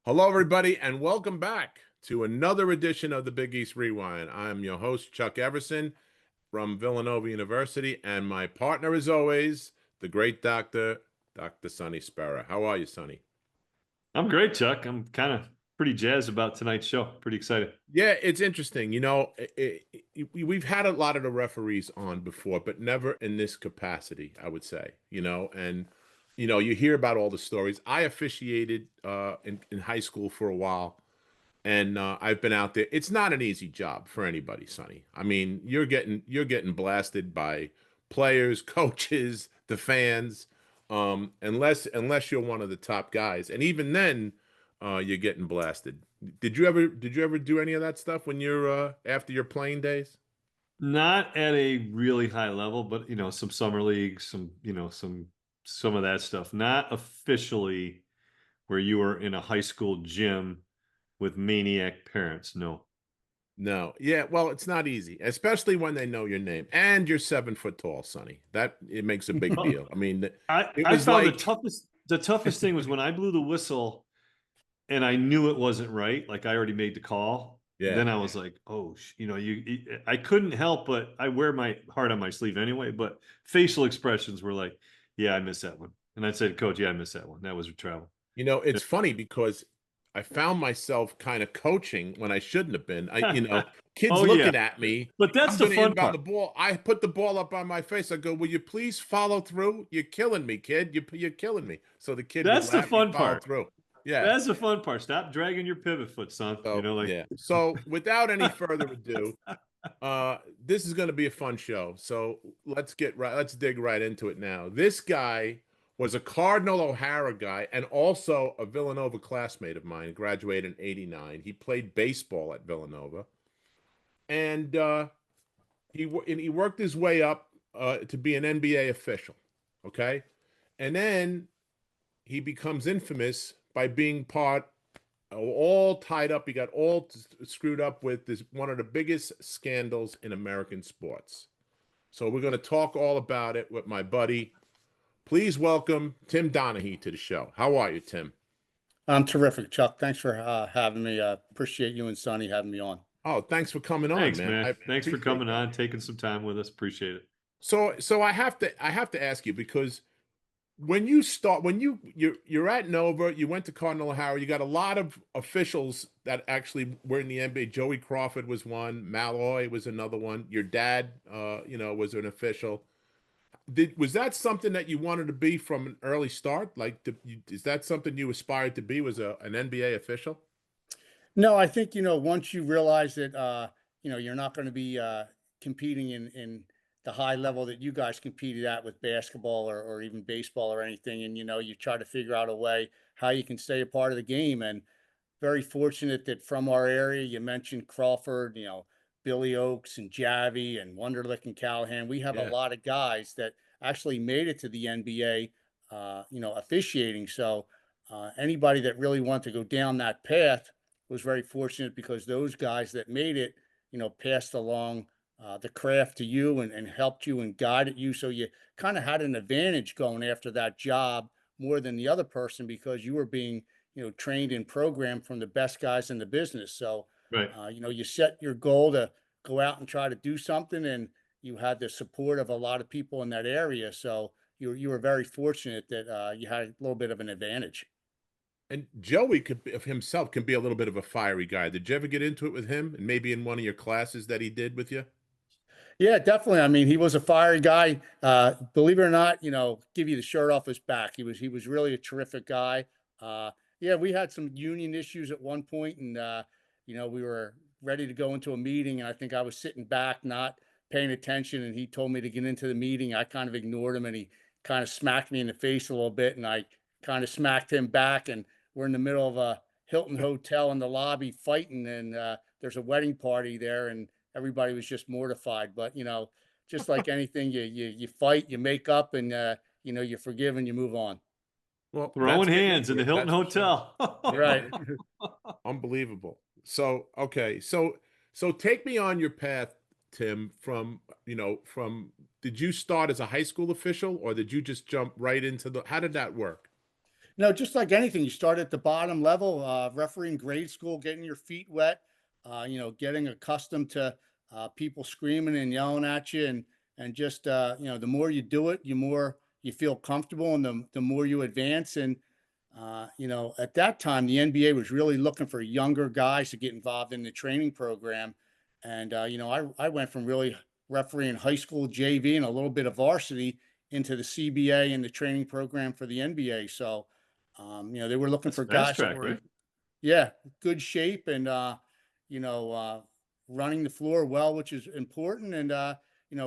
Hello, everybody, and welcome back to another edition of the Big East Rewind. I'm your host, Chuck Everson from Villanova University, and my partner, as always, the great Dr. Sonny Sparrow. How are you, Sonny? I'm great, Chuck. I'm kind of pretty jazzed about tonight's show. Pretty excited. Yeah, it's interesting. We've had a lot of the referees on before, but never in this capacity, I would say, you hear about all the stories. I officiated in high school for a while. And I've been out there. It's not an easy job for anybody, Sonny. I mean, you're getting blasted by players, coaches, the fans, unless you're one of the top guys. And even then, you're getting blasted. Did you ever do any of that stuff when you're after your playing days? Not at a really high level, but some summer leagues, some of that stuff. Not officially where you were in a high school gym with maniac parents. No. No. Yeah, well, it's not easy, especially when they know your name. And you're 7 foot tall, Sonny. That it makes a big deal. I mean, I it I was found the like, toughest thing was when I blew the whistle and I knew it wasn't right. Like I already made the call. yeah. Then I was like, oh, I couldn't help, but I wear my heart on my sleeve anyway. But facial expressions were like, yeah, I missed that one. And I said, Coach, yeah, I missed that one. That was a travel. It's funny because I found myself kind of coaching when I shouldn't have been. Kids Oh, yeah. looking at me. But that's I'm the going to fun inbound part. the ball. I put the ball up on my face. I go, "Will you please follow through? You're killing me, kid. You're killing me." So the kid would That's the laugh. He fun followed part. through. Yeah. That's the fun part. Stop dragging your pivot foot, son. So yeah. So without any further ado, this is going to be a fun show. So let's dig right into it now. This guy was a Cardinal O'Hara guy and also a Villanova classmate of mine, graduated in 89. He played baseball at Villanova. And he worked his way up to be an NBA official. Okay. And then he becomes infamous by being part all tied up. He got all screwed up with this one of the biggest scandals in American sports. So we're going to talk all about it with my buddy. Please welcome Tim Donaghy to the show. How are you, Tim? I'm terrific, Chuck. Thanks for having me. Appreciate you and Sonny having me on. Oh, thanks for coming on, Thanks, man. I man. Thanks for appreciate coming that. on, taking some time with us. Appreciate it. So I have to ask you because when you start when you're at Nova, you went to Cardinal O'Hara, you got a lot of officials that actually were in the NBA. Joey Crawford was one, Malloy was another one. Your dad was an official. Was that something that you wanted to be from an early start? Is that something you aspired to be, was an NBA official? No, I think once you realize that you're not going to be competing in the high level that you guys competed at with basketball or even baseball or anything, and you try to figure out a way how you can stay a part of the game. And very fortunate that from our area, you mentioned Crawford, Billy Oakes and Javi and Wonderlick and Callahan. We have a Yeah. lot of guys that actually made it to the NBA, officiating. So anybody that really wanted to go down that path was very fortunate because those guys that made it, passed along the craft to you and helped you and guided you. So you kind of had an advantage going after that job more than the other person because you were being trained and programmed from the best guys in the business. So, Right. you set your goal to go out and try to do something, and you had the support of a lot of people in that area. So you were very fortunate that you had a little bit of an advantage. And Joey of himself can be a little bit of a fiery guy. Did you ever get into it with him and maybe in one of your classes that he did with you? Yeah, definitely. I mean, he was a fiery guy. Believe it or not, give you the shirt off his back. He was really a terrific guy. Yeah, we had some union issues at one point, and we were ready to go into a meeting, and I think I was sitting back, not paying attention, and he told me to get into the meeting. I kind of ignored him, and he kind of smacked me in the face a little bit, and I kind of smacked him back, and we're in the middle of a Hilton hotel in the lobby fighting, and there's a wedding party there, and everybody was just mortified. But just like anything, you fight, you make up, and you forgive and you move on. Well, that's Throwing getting hands in into the it. Hilton That's for sure. Hotel. Yeah, Right. man. Unbelievable. So, okay. So take me on your path, Tim, from did you start as a high school official or did you just jump right into how did that work? No, just like anything, you start at the bottom level, refereeing grade school, getting your feet wet, getting accustomed to people screaming and yelling at you, and just the more you do it, the more you feel comfortable, and the more you advance. And at that time, the NBA was really looking for younger guys to get involved in the training program, and I went from really refereeing high school JV and a little bit of varsity into the CBA and the training program for the NBA. So they were looking That's for fast guys that track, were right? in, yeah, good shape, and you know, uh, running the floor well, which is important. And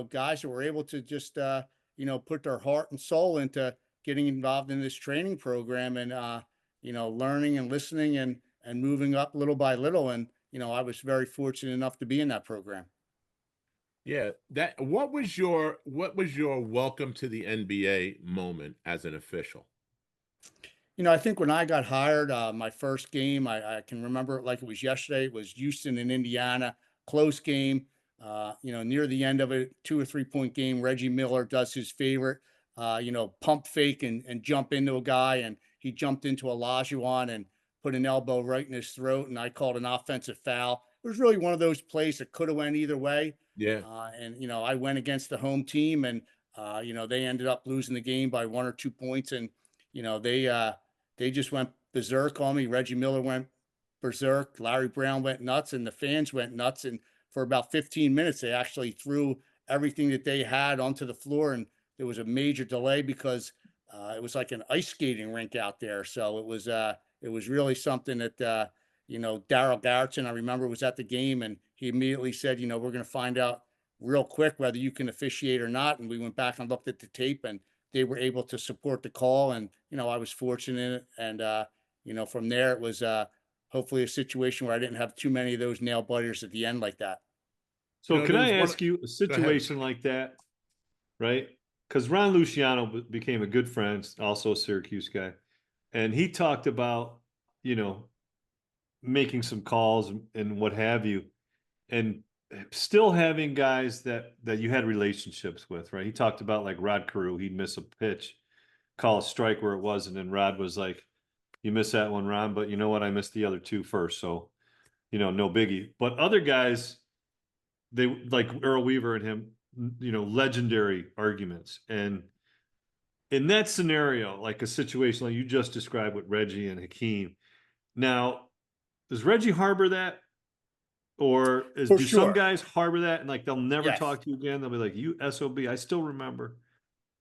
guys that were able to just put their heart and soul into getting involved in this training program, and learning and listening, and moving up little by little. And I was very fortunate enough to be in that program. Yeah, that what was your welcome to the NBA moment as an official? I think when I got hired, my first game, I can remember it like it was yesterday. It was Houston and Indiana, close game. Near the end of it, 2 or 3 point game. Reggie Miller does his favorite, pump fake, and jump into a guy, and he jumped into Olajuwon and put an elbow right in his throat, and I called an offensive foul. It was really one of those plays that could have went either way. Yeah. And I went against the home team, and they ended up losing the game by 1 or 2 points, and you know they uh, they just went berserk on me. Reggie Miller went berserk. Larry Brown went nuts, and the fans went nuts. And for about 15 minutes, they actually threw everything that they had onto the floor. And there was a major delay because it was like an ice skating rink out there. So it was really something that Daryl Garrettson, I remember, was at the game, and he immediately said, we're going to find out real quick whether you can officiate or not. And we went back and looked at the tape, and they were able to support the call. And I was fortunate. And from there, it was hopefully a situation where I didn't have too many of those nail biters at the end like that. So can There was I one. ask you a Go ahead. situation like that, right? Because Ron Luciano became a good friend, also a Syracuse guy, and he talked about, you know, making some calls and what have you, and still having guys that you had relationships with, right? He talked about like Rod Carew, he'd miss a pitch, call a strike where it wasn't, and Rod was like, "You missed that one, Ron, but you know what? I missed the other two first, so no biggie." But other guys, they like Earl Weaver and him, legendary arguments. And in that scenario, like a situation like you just described with Reggie and Hakeem, now does Reggie harbor that? Or For do some sure. guys harbor that and like they'll never Yes. talk to you again? They'll be like, "You SOB, I still remember."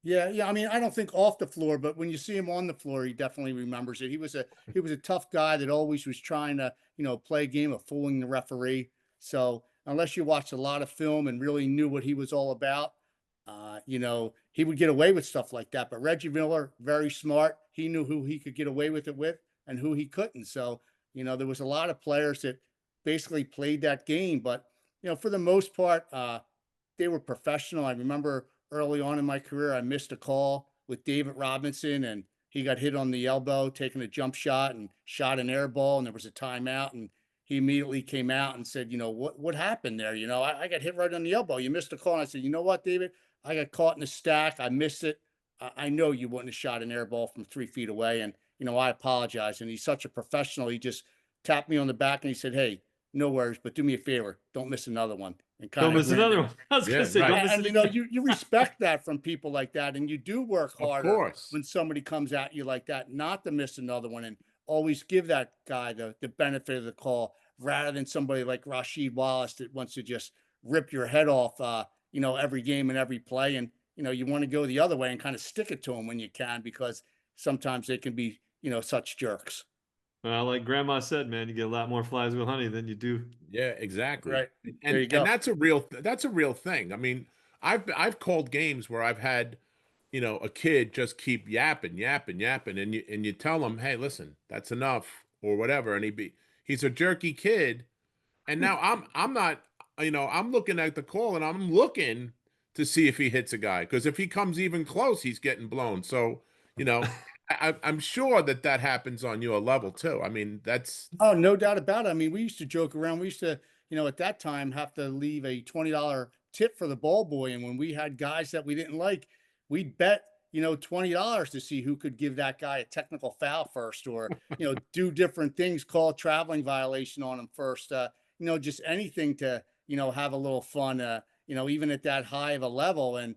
Yeah, yeah. I mean, I don't think off the floor, but when you see him on the floor, he definitely remembers it. He was a tough guy that always was trying to, play a game of fooling the referee. So unless you watched a lot of film and really knew what he was all about, he would get away with stuff like that. But Reggie Miller, very smart. He knew who he could get away with it with and who he couldn't. So, there was a lot of players that basically played that game, but for the most part, they were professional. I remember early on in my career, I missed a call with David Robinson, and he got hit on the elbow, taking a jump shot and shot an air ball, and there was a timeout. And he immediately came out and said, what happened there? I got hit right on the elbow. You missed a call. And I said, you know what, David? I got caught in the stack. I missed it. I know you wouldn't have shot an air ball from 3 feet away. And, I apologize. And he's such a professional. He just tapped me on the back and he said, hey, no worries, but do me a favor. Don't miss another one. And kind Don't of miss grinned. another one. I was Yeah, gonna say, right. don't miss And it you again. you respect that from people like that, and you do work Of harder course. when somebody comes at you like that, not to miss another one, and always give that guy the benefit of the call, rather than somebody like Rasheed Wallace that wants to just rip your head off, every game and every play. And you want to go the other way and kind of stick it to them when you can, because sometimes they can be such jerks. Well, like Grandma said, man, you get a lot more flies with honey than you do. Yeah, exactly. Right. There And you and go. that's a real thing. I mean, I've called games where I've had, a kid just keep yapping, yapping, yapping, and you tell him, "Hey, listen, that's enough," or whatever, and he's a jerky kid, and now I'm not, I'm looking at the call and I'm looking to see if he hits a guy, because if he comes even close, he's getting blown. So, I'm sure that happens on your level too. I mean, that's Oh, no doubt about it. I mean, we used to joke around. We used to, at that time, have to leave a $20 tip for the ball boy. And when we had guys that we didn't like, we'd bet $20 to see who could give that guy a technical foul first, or, do different things, call a traveling violation on him first, just anything to, have a little fun, even at that high of a level, and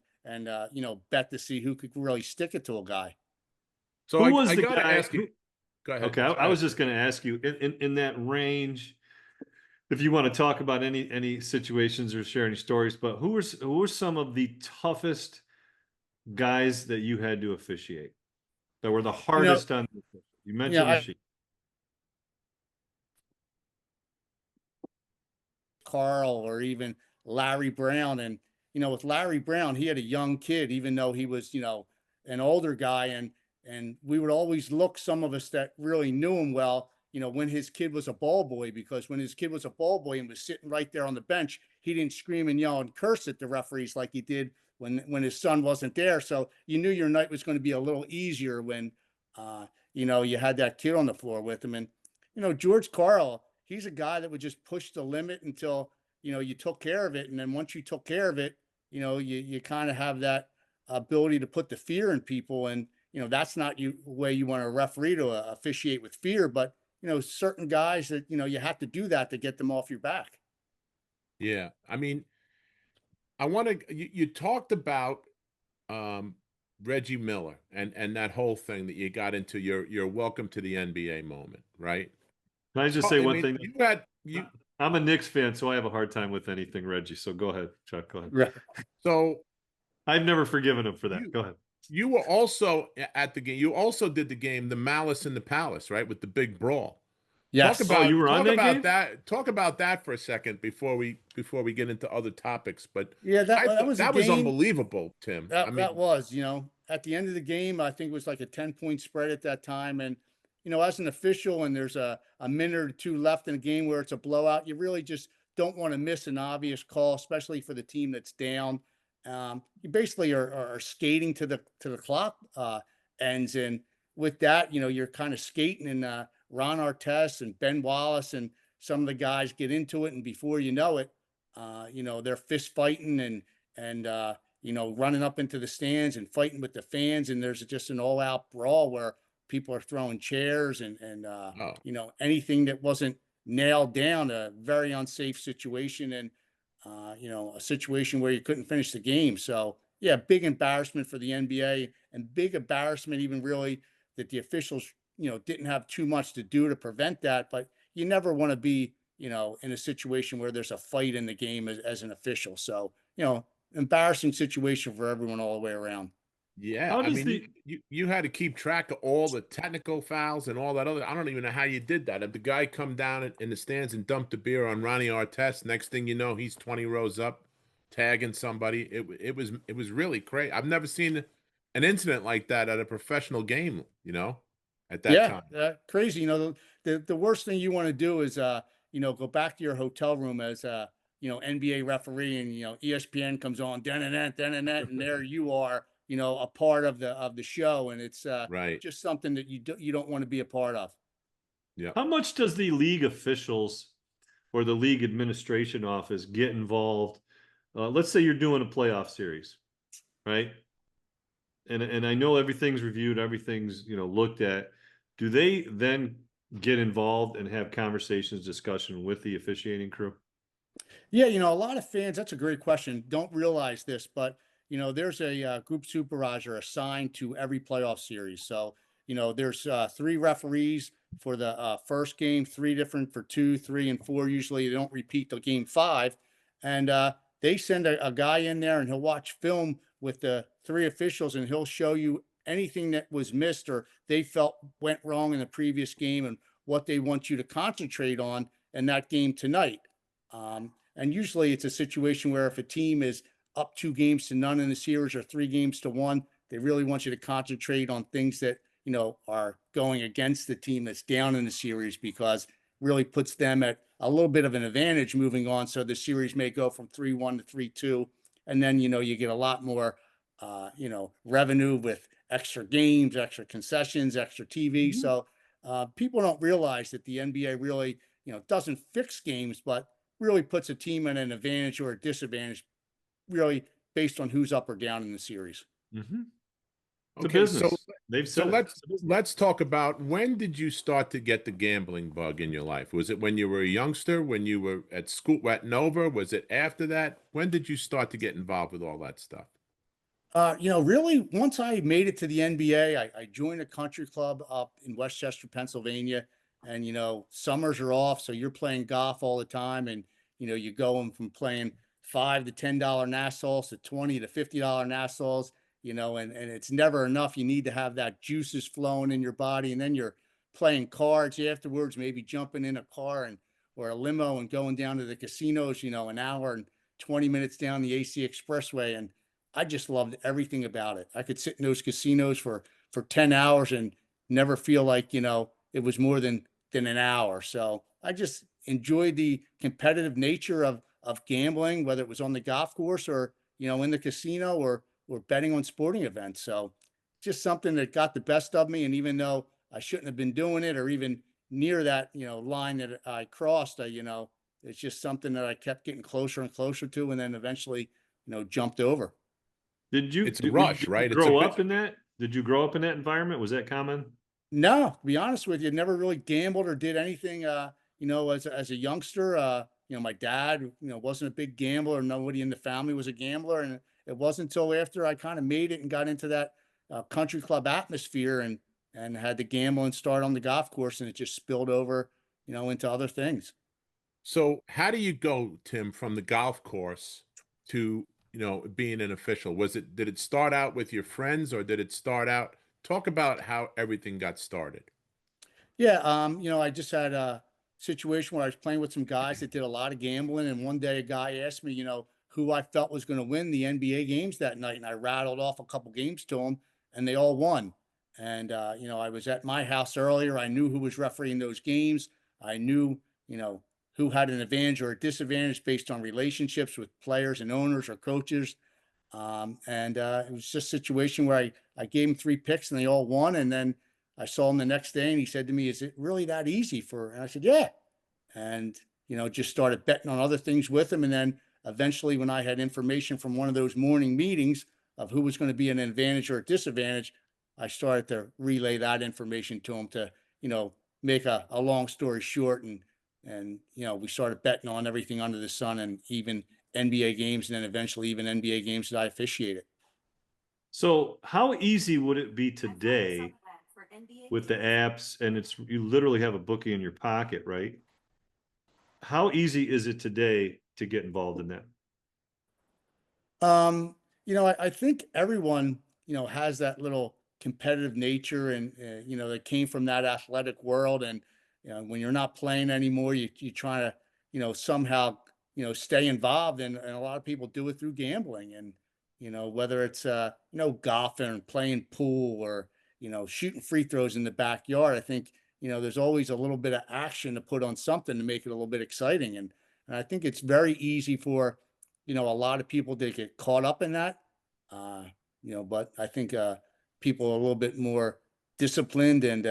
bet to see who could really stick it to a guy. So Who I, was I the gotta guy? ask you. Go ahead. Okay, I was just going to ask you in that range, if you want to talk about any situations or share any stories, but who were some of the toughest guys that you had to officiate that were the hardest on the official? You mentioned I Rasheed. Carl or even Larry Brown. And, with Larry Brown, he had a young kid, even though he was, an older guy. And we would always look, some of us that really knew him well, when his kid was a ball boy, because when his kid was a ball boy and was sitting right there on the bench, he didn't scream and yell and curse at the referees like he did when his son wasn't there. So you knew your night was going to be a little easier when, you had that kid on the floor with him. And, George Carl, he's a guy that would just push the limit until, you took care of it. And then once you took care of it, you kind of have that ability to put the fear in people. And, that's not the way you want a referee to officiate, with fear, but, certain guys that, you have to do that to get them off your back. Yeah. I mean, I want to, you talked about um, Reggie Miller and that whole thing that you got into your welcome to the NBA moment, right? Can I just say I one mean, thing? I'm a Knicks fan, so I have a hard time with anything Reggie. So go ahead, Chuck. Go ahead. Right. So I've never forgiven him for that. you Go ahead. you were also at the game. You also did the game, the Malice in the Palace, right, with the big brawl. Talk Yes. Oh, you were on talk that about game? that. Talk about that for a second before we get into other topics. But Yeah, I that thought was a that was game. unbelievable, Tim. I That mean, was, at the end of the game, I think it was like a 10-point spread at that time. And, as an official, and there's a minute or two left in a game where it's a blowout, you really just don't want to miss an obvious call, especially for the team that's down. You basically are skating to the clock ends. And with that, you're kind of skating, and Ron Artest and Ben Wallace and some of the guys get into it. And before you know it, they're fist fighting and running up into the stands and fighting with the fans. And there's just an all out brawl where people are throwing chairs and oh, anything that wasn't nailed down, a very unsafe situation. And, a situation where you couldn't finish the game. So yeah, big embarrassment for the NBA, and big embarrassment, even really, that the officials, didn't have too much to do to prevent that. But you never want to be, in a situation where there's a fight in the game as an official. So, embarrassing situation for everyone all the way around. yeah. How I does mean, the you had to keep track of all the technical fouls and all that other. I don't even know how you did that. If the guy come down in the stands and dumped a beer on Ronnie Artest, next thing you know, he's 20 rows up, tagging somebody. It was really crazy. I've never seen an incident like that at a professional game. At that Yeah, time. crazy. The worst thing you want to do is go back to your hotel room as a NBA referee, and ESPN comes on, and there you are, a part of the show, and it's Right. just something that you don't want to be a part of. Yeah. how much does the league officials or the league administration office get involved? Let's say you're doing a playoff series, right? And I know everything's reviewed, everything's looked at. Do they then get involved and have conversations, discussion with the officiating crew? Yeah, a lot of fans, that's a great question, don't realize this, but there's a group supervisor assigned to every playoff series. So, there's three referees for the first game, three different for 2, 3, and 4. Usually they don't repeat the game 5. And they send a guy in there, and he'll watch film with the three officials, and he'll show you anything that was missed or they felt went wrong in the previous game, and what they want you to concentrate on in that game tonight. And usually it's a situation where if a team is up 2 games to none in the series, or 3 games to 1, they really want you to concentrate on things that, are going against the team that's down in the series, because really puts them at a little bit of an advantage moving on. So the series may go from 3-1 to 3-2. And then, you get a lot more, revenue with extra games, extra concessions, extra TV. Mhm. So people don't realize that the NBA really, doesn't fix games, but really puts a team at an advantage or a disadvantage, really based on who's up or down in the series. Mm-hmm. It's a Okay, so business. They've so said it. let's It's a business. let's talk about, when did you start to get the gambling bug in your life? Was it when you were a youngster, when you were at school at Nova? Was it after that? When did you start to get involved with all that stuff? Really, once I made it to the NBA, I joined a country club up in Westchester, Pennsylvania. And, summers are off. So you're playing golf all the time. And, you go from playing $5 to $10 Nassaus to $20 to $50 Nassaus, and it's never enough. You need to have that juices flowing in your body. And then you're playing cards afterwards, maybe jumping in a car or a limo and going down to the casinos, an hour and 20 minutes down the AC Expressway. And I just loved everything about it. I could sit in those casinos for 10 hours and never feel like, it was more than an hour. So I just enjoyed the competitive nature of gambling, whether it was on the golf course or, in the casino or betting on sporting events. So just something that got the best of me. And even though I shouldn't have been doing it or even near that, line that I crossed, it's just something that I kept getting closer and closer to, and then eventually, jumped over. It's a rush, Did you right? It's a grow bit. up in that? Did you grow up in that environment? Was that common? No, to be honest with you, never really gambled or did anything, as a youngster. My dad, wasn't a big gambler. Nobody in the family was a gambler. And it wasn't until after I kind of made it and got into that country club atmosphere and had the gambling start on the golf course, and it just spilled over, into other things. So how do you go, Tim, from the golf course to, being an official? Did it start out with your friends, or did it start out? Talk about how everything got started. Yeah, I just had a situation where I was playing with some guys that did a lot of gambling, and one day a guy asked me, who I felt was going to win the NBA games that night, and I rattled off a couple games to him, and they all won. And I was at my house earlier. I knew who was refereeing those games. I knew, who had an advantage or a disadvantage based on relationships with players and owners or coaches. And it was just a situation where I gave him three picks and they all won. And then I saw him the next day and he said to me, "Is it really that easy for?" And I said, "Yeah." And, just started betting on other things with him. And then eventually, when I had information from one of those morning meetings of who was going to be an advantage or a disadvantage, I started to relay that information to him to, make a long story short. And, we started betting on everything under the sun, and even NBA games, and then eventually even NBA games that I officiated. So how easy would it be today with the apps, and you literally have a bookie in your pocket, right? How easy is it today to get involved in that? I think everyone, has that little competitive nature, and, that came from that athletic world. And, when you're not playing anymore, you try to, somehow, stay involved. And a lot of people do it through gambling. And, whether it's, golfing and playing pool or, shooting free throws in the backyard, I think, there's always a little bit of action to put on something to make it a little bit exciting. And I think it's very easy for, a lot of people to get caught up in that. Uh, but I think people are a little bit more disciplined and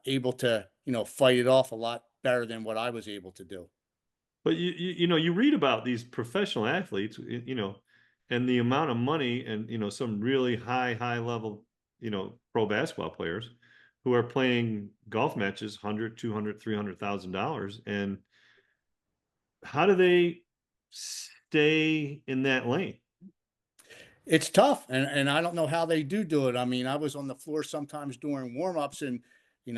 able to, fight it off a lot better than what I was able to do. But you read about these professional athletes, and the amount of money, and some really high level, pro basketball players who are playing golf matches, 100, 200, $300,000. And how do they stay in that lane? It's tough, and I don't know how they do it. I mean, I was on the floor sometimes during warm-ups, and,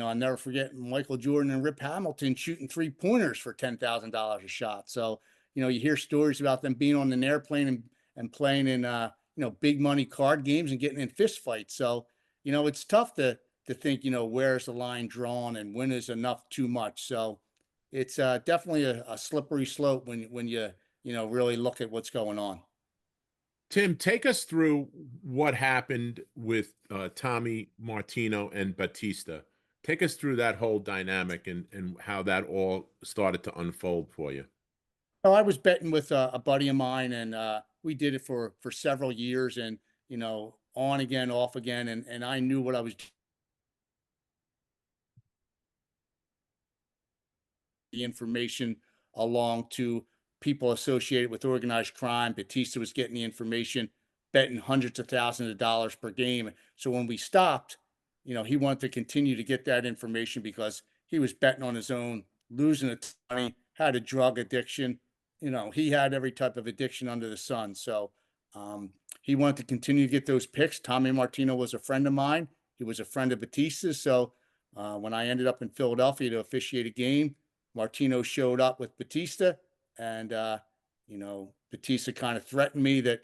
I'll never forget Michael Jordan and Rip Hamilton shooting three-pointers for $10,000 a shot. So, you hear stories about them being on an airplane and playing in, big money card games and getting in fist fights. So, it's tough to think, where's the line drawn and when is enough too much. So it's definitely a slippery slope when you really look at what's going on. Tim, take us through what happened with Tommy Martino and Batista. Take us through that whole dynamic and how that all started to unfold for you. Oh, I was betting with a buddy of mine, and we did it for several years, and, on again, off again, and I knew what I was the information along to people associated with organized crime. Batista was getting the information betting hundreds of thousands of dollars per game. So when we stopped, he wanted to continue to get that information because he was betting on his own, losing a ton of money, had a drug addiction. He had every type of addiction under the sun. So he wanted to continue to get those picks. Tommy Martino was a friend of mine. He was a friend of Batista's. So when I ended up in Philadelphia to officiate a game, Martino showed up with Batista, and Batista kind of threatened me that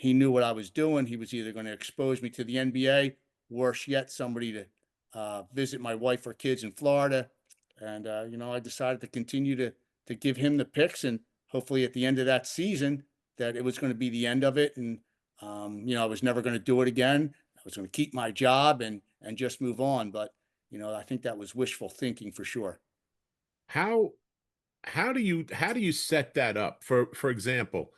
he knew what I was doing. He was either going to expose me to the NBA, worse yet, somebody to visit my wife or kids in Florida. And I decided to continue to give him the picks, and hopefully at the end of that season, that it was going to be the end of it. And I was never going to do it again. I was going to keep my job and just move on. But I think that was wishful thinking for sure. How do you set that up? For example,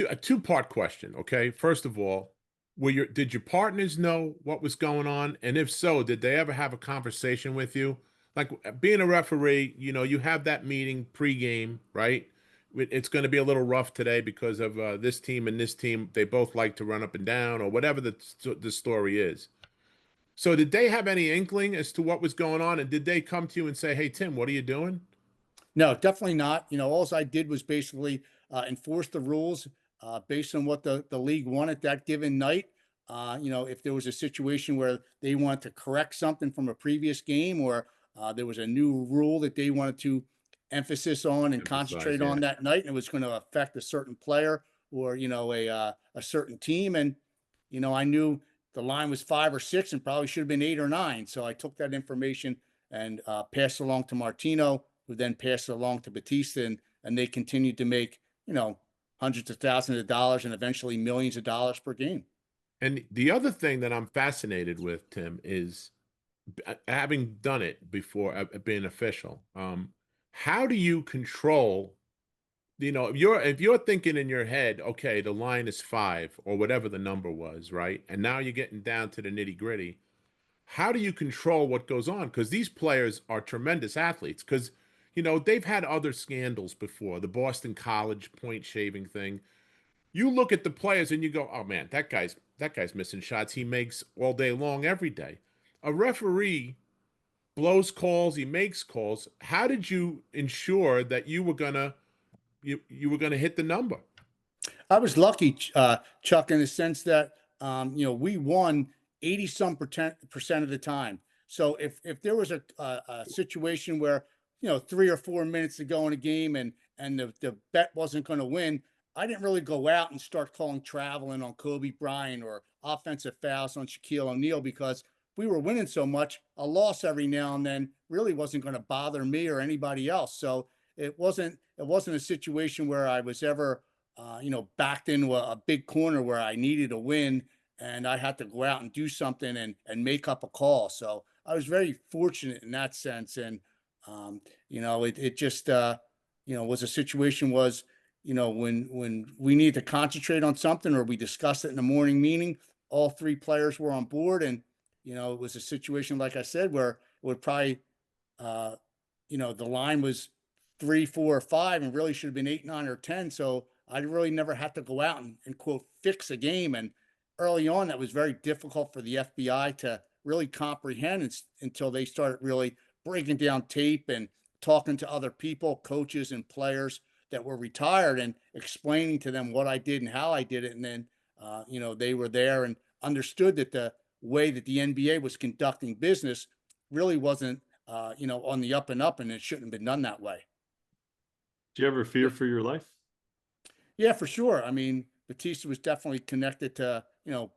a two-part question, okay? First of all, did your partners know what was going on? And if so, did they ever have a conversation with you? Like being a referee, you have that meeting pregame, right? It's going to be a little rough today because of this team and this team. They both like to run up and down, or whatever the story is. So did they have any inkling as to what was going on? And did they come to you and say, "Hey, Tim, what are you doing?" No, definitely not. All I did was basically enforce the rules based on what the league wanted that given night. If there was a situation where they wanted to correct something from a previous game, or there was a new rule that they wanted to emphasis on and Emphasize, concentrate yeah. on that night, and it was going to affect a certain player or a certain team, and I knew the line was 5 or 6 and probably should have been 8 or 9. So I took that information and passed it along to Martino, who then passed it along to Batista, and they continued to make, hundreds of thousands of dollars and eventually millions of dollars per game. And the other thing that I'm fascinated with, Tim, is having done it before, being official. How do you control? If you're thinking in your head, okay, the line is 5 or whatever the number was, right? And now you're getting down to the nitty gritty. How do you control what goes on? Because these players are tremendous athletes. Because they've had other scandals before, the Boston College point shaving thing. You look at the players and you go, "Oh man, that guy's missing shots he makes all day long, every day." A referee blows calls, he makes calls. How did you ensure that you were gonna hit the number? I was lucky, Chuck, in the sense that we won 80 some percent of the time. So if there was a situation where 3 or 4 minutes to go in a game and the bet wasn't going to win, I didn't really go out and start calling traveling on Kobe Bryant or offensive fouls on Shaquille O'Neal, because we were winning so much. A loss every now and then really wasn't going to bother me or anybody else. So it wasn't a situation where I was ever backed into a big corner where I needed a win and I had to go out and do something and make up a call. So I was very fortunate in that sense. And, it just, was a situation was, when we need to concentrate on something or we discussed it in the morning meeting, all 3 players were on board. And, it was a situation, like I said, where it would probably, uh, the line was 3, 4, or 5, and really should have been 8, 9, or 10. So I really never had to go out and quote fix a game. And early on, that was very difficult for the FBI to really comprehend until they started really breaking down tape and talking to other people, coaches and players that were retired, and explaining to them what I did and how I did it. And then, they were there and understood that the way that the NBA was conducting business really wasn't, on the up and up, and it shouldn't have been done that way. Do you ever fear for your life? Yeah, for sure. I mean, Batista was definitely connected to,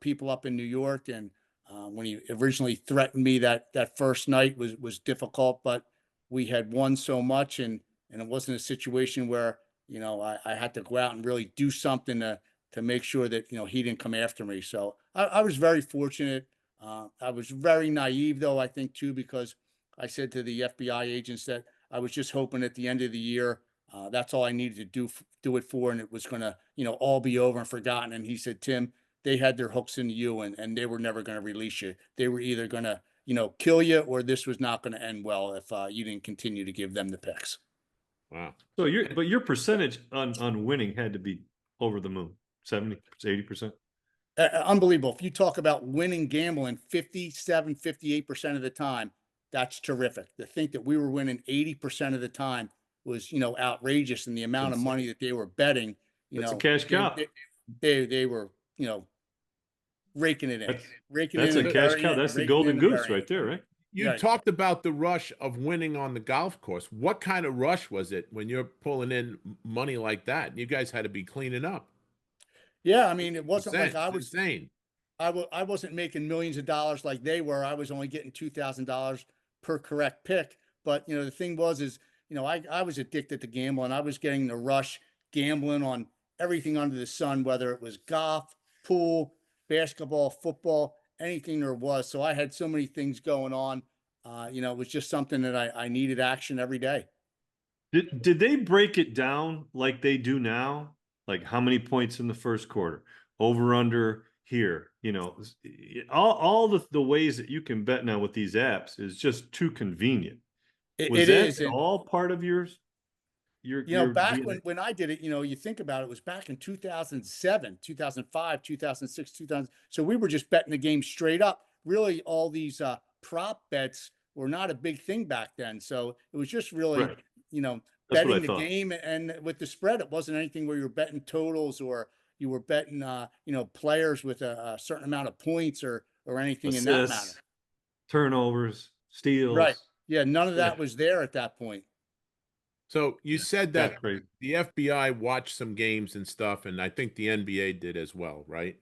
people up in New York. And when he originally threatened me, that first night was difficult, but we had won so much, and it wasn't a situation where, I had to go out and really do something to make sure that, he didn't come after me. So I was very fortunate. I was very naive, though, I think, too, because I said to the FBI agents that I was just hoping at the end of the year, that's all I needed to do it for, and it was going to, all be over and forgotten. And he said, "Tim, they had their hooks into you, and they were never going to release you. They were either going to, kill you, or this was not going to end well if you didn't continue to give them the picks." Wow. So your percentage on winning had to be over the moon, 70, 80%. Unbelievable. If you talk about winning gambling 57, 58% of the time, that's terrific. To think that we were winning 80% of the time was, outrageous. And the amount of money that they were betting, That's a cash cow. they were, raking it in, That's raking that's in a and cash burying cow. it, That's the raking golden in and goose burying right there, right? You Right. talked about the rush of winning on the golf course. What kind of rush was it when you're pulling in money like that? You guys had to be cleaning up. Yeah, I mean, it wasn't like It's insane. I wasn't making millions of dollars like they were. I was only getting $2,000 per correct pick. But the thing is, I was addicted to gambling. I was getting the rush gambling on everything under the sun, whether it was golf, pool, basketball, football, anything there was. So I had so many things going on. It was just something that I needed action every day. Did they break it down like they do now? Like how many points in the first quarter, over under here? All the ways that you can bet now with these apps is just too convenient. Was It that is. at And all part of your back DNA? when I did it, you think about it was back in 2007, 2005, 2006, 2000. So we were just betting the game straight up. Really, all these prop bets were not a big thing back then. So it was just really, Right. you know, That's what I betting the thought. game, and with the spread, it wasn't anything where you were betting totals or you were betting, players with a certain amount of points or anything in that matter. Assists, turnovers, Right. steals. Yeah. None of Yeah, that was there at that point. So you yeah, said got that crazy. the FBI watched some games and stuff, and I think the NBA did as well, right?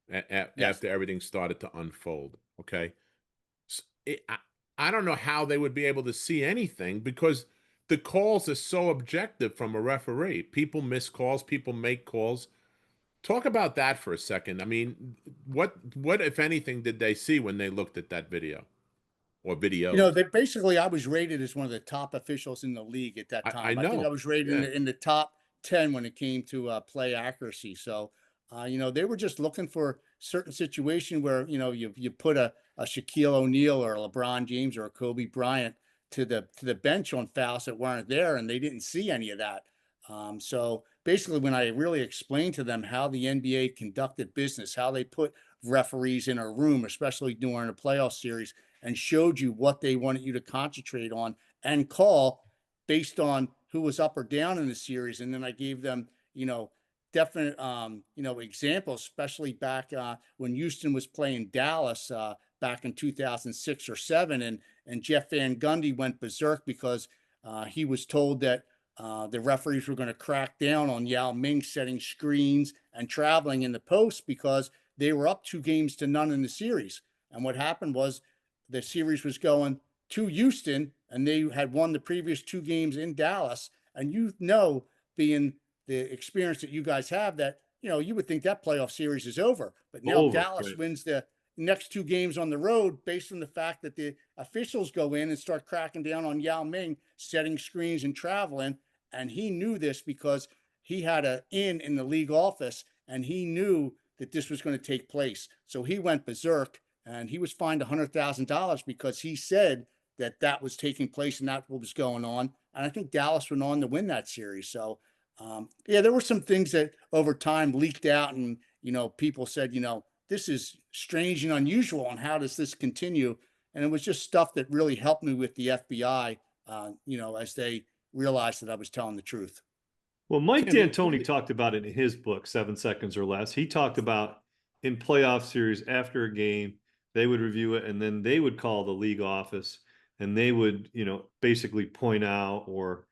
Yes. After everything started to unfold. Okay. I don't know how they would be able to see anything because the calls are so objective from a referee. People miss calls, people make calls. Talk about that for a second. I mean, what if anything did they see when they looked at that video or videos? They basically, I was rated as one of the top officials in the league at that I time. I think I know. was rated Yeah. in the top 10 when it came to play accuracy. So, they were just looking for certain situation where, you put a Shaquille O'Neal or a LeBron James or a Kobe Bryant to the bench on fouls that weren't there, and they didn't see any of that. So basically, when I really explained to them how the NBA conducted business, how they put referees in a room, especially during a playoff series, and showed you what they wanted you to concentrate on and call based on who was up or down in the series. And then I gave them, definite, examples, especially back when Houston was playing Dallas back in 2006 or seven. And Jeff Van Gundy went berserk because he was told that the referees were going to crack down on Yao Ming setting screens and traveling in the post because they were up 2-0 in the series. And what happened was the series was going to Houston, and they had won the previous 2 games in Dallas. And being the experience that you guys have, that you would think that playoff series is over. But now Over, Dallas right. wins the next 2 games on the road based on the fact that the officials go in and start cracking down on Yao Ming, setting screens and traveling. And he knew this because he had an in the league office, and he knew that this was going to take place. So he went berserk, and he was fined $100,000 because he said that that was taking place and that's what was going on. And I think Dallas went on to win that series. So, yeah, there were some things that over time leaked out, and people said, this is strange and unusual, and how does this continue? And it was just stuff that really helped me with the FBI, as they realized that I was telling the truth. Well, Mike Tim, D'Antoni talked about it in his book, 7 Seconds or Less. He talked about in playoff series after a game, they would review it and then they would call the league office and they would, basically point out or,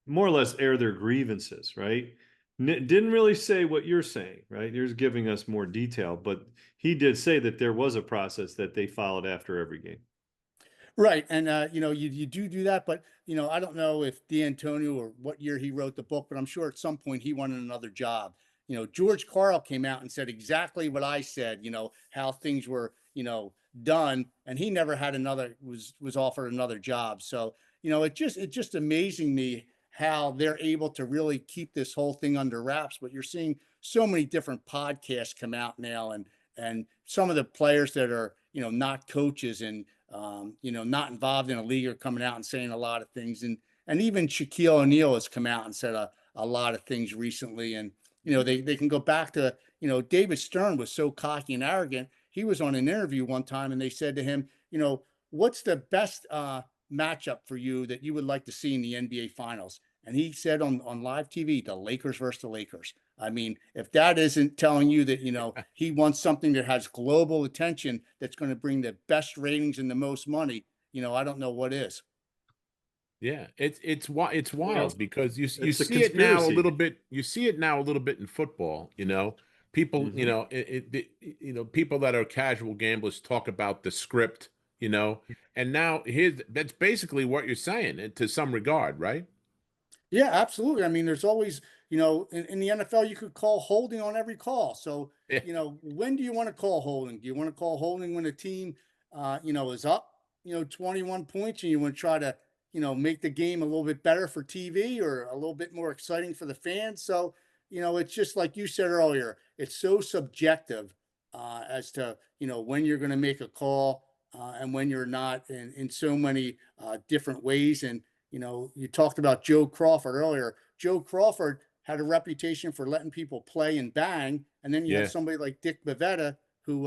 more or less air their grievances, right? Didn't really say what you're saying, right? You're giving us more detail, but he did say that there was a process that they followed after every game. Right. And, you do that, but, I don't know if D'Antonio or what year he wrote the book, but I'm sure at some point he wanted another job. George Carl came out and said exactly what I said, how things were, done. And he never had was offered another job. So, it just amazing me how they're able to really keep this whole thing under wraps. But you're seeing so many different podcasts come out now, and some of the players that are, not coaches and, not involved in a league are coming out and saying a lot of things. And even Shaquille O'Neal has come out and said a lot of things recently. And, they can go back to, David Stern was so cocky and arrogant. He was on an interview one time and they said to him, what's the best matchup for you that you would like to see in the NBA finals? And he said on live TV, the Lakers versus the Lakers. I mean, if that isn't telling you that, he wants something that has global attention, that's going to bring the best ratings and the most money, I don't know what is. Yeah, it's wild Well, because you it's a see it now a conspiracy. little bit. You see it now a little bit in football. People, Mhm. people that are casual gamblers talk about the script. And now that's basically what you're saying to some regard, right? Yeah, absolutely. I mean, there's always, in the NFL, you could call holding on every call. So, Yeah, when do you want to call holding? Do you want to call holding when a team, is up, 21 points and you want to try to, make the game a little bit better for TV or a little bit more exciting for the fans? So, it's just like you said earlier, it's so subjective as to, when you're going to make a call and when you're not in so many different ways. And, you talked about Joe Crawford earlier. Joe Crawford had a reputation for letting people play and bang. And then you have yeah, somebody like Dick Bavetta who,